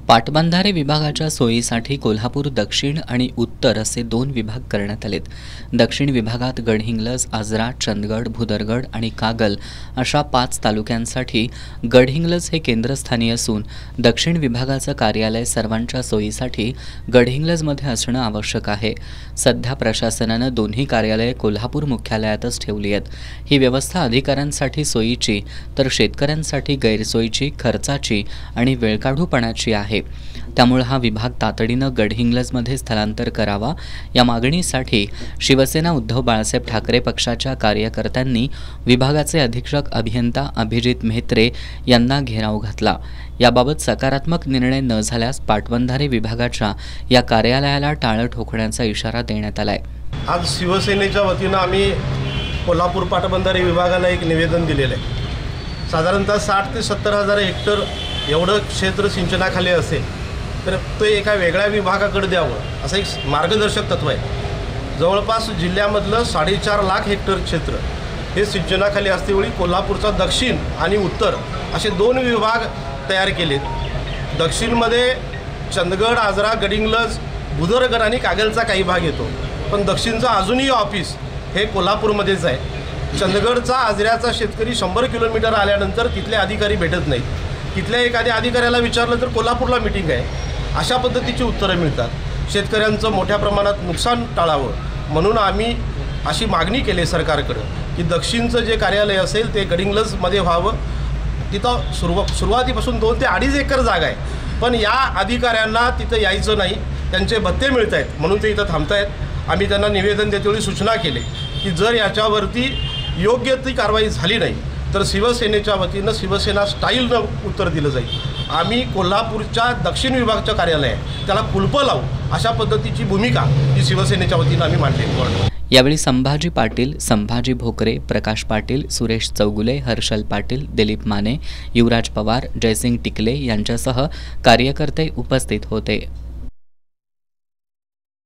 पाटबंधारे विभागाच्या सोयीसाठी कोल्हापूर दक्षिण आणि उत्तर असे 2 विभाग करण्यात आलेत। दक्षिण विभागात गडहिंग्लज, आजरा, चंदगड, भुदरगड आणि कागल अशा 5 तालुक्यांसाठी गडहिंग्लज हे केंद्रस्थानी असून दक्षिण विभागाचं कार्यालय सर्वांच्या सोयीसाठी गडहिंग्लजमध्ये असणं आवश्यक आहे। सध्या प्रशासनानं दोन्ही कार्यालये कोल्हापूर मुख्यालयातच ठेवली आहेत। ही व्यवस्था अधिकाऱ्यांसाठी सोयीची तर शेतकऱ्यांसाठी गैरसोयीची, खर्चाची आणि वेळकाढूपणाची आहे। त्यामुळे हा विभाग तातडीनं गडहिंग्लजमध्ये स्थलांतर करावा या मागणीसाठी शिवसेना उद्धव बाळासाहेब ठाकरे पक्षाच्या कार्यकर्त्यांनी विभागाचे अधीक्षक अभियंता अभिजित मेहत्रे यांना घेराव घातला। याबाबत सकारात्मक निर्णय न झाल्यास पाटबंधारे विभागाच्या या कार्यालयाला टाळं ठोकण्याचा इशारा देण्यात आलाय। आज शिवसेनेच्या वतीनं आम्ही कोल्हापूर पाटबंधारे विभागाला एक निवेदन दिलेलं आहे। साधारणतः 60 ते 70 हजार हेक्टर एवढं क्षेत्र सिंचनाखाली असेल तर ते एका वेगळ्या विभागाकडे द्यावं असं एक मार्गदर्शक तत्व आहे। जवळपास जिल्ह्यामधलं 4.5 लाख हेक्टर क्षेत्र हे सिंचनाखाली असतेवेळी कोल्हापूरचा दक्षिण आणि उत्तर असे 2 विभाग तयार केलेत। दक्षिणमध्ये चंदगड, आजरा, गडहिंग्लज, भुदरगड आणि कागलचा काही भाग येतो, पण दक्षिणचं अजूनही ऑफिस हे कोल्हापूरमध्येच आहे। चंदगडचा, आजऱ्याचा शेतकरी 100 किलोमीटर आल्यानंतर तिथले अधिकारी भेटत नाहीत। तिथल्या एखाद्या अधिकाऱ्याला विचारलं तर कोल्हापूरला मीटिंग आहे अशा पद्धतीची उत्तरं मिळतात। शेतकऱ्यांचं मोठ्या प्रमाणात नुकसान टाळावं म्हणून आम्ही अशी मागणी केली सरकारकडं की दक्षिणचं जे कार्यालय असेल ते गडहिंग्लजमध्ये व्हावं। तिथं सुरुवातीपासून 2 ते 2.5 एकर जागा आहे, पण या अधिकाऱ्यांना तिथं यायचं नाही, त्यांचे भत्ते मिळत आहेत म्हणून ते इथं थांबत आहेत। आम्ही त्यांना निवेदन देतेवेळी सूचना केली की जर याच्यावरती योग्य ती कारवाई झाली नाही तर शिवसेनेच्या वतीनं शिवसेना स्टाईलनं उत्तर दिलं जाईल। आम्ही कोल्हापूरच्या दक्षिण विभागाचं कार्यालय आहे त्याला कुलपं लावू अशा पद्धतीची भूमिका ही शिवसेनेच्या वतीनं आम्ही मांडली। यावेळी संभाजी पाटील, संभाजी भोकरे, प्रकाश पाटील, सुरेश चौगुले, हर्षल पाटील, दिलीप माने, युवराज पवार, जयसिंग टिकले यांच्यासह कार्यकर्ते उपस्थित होते।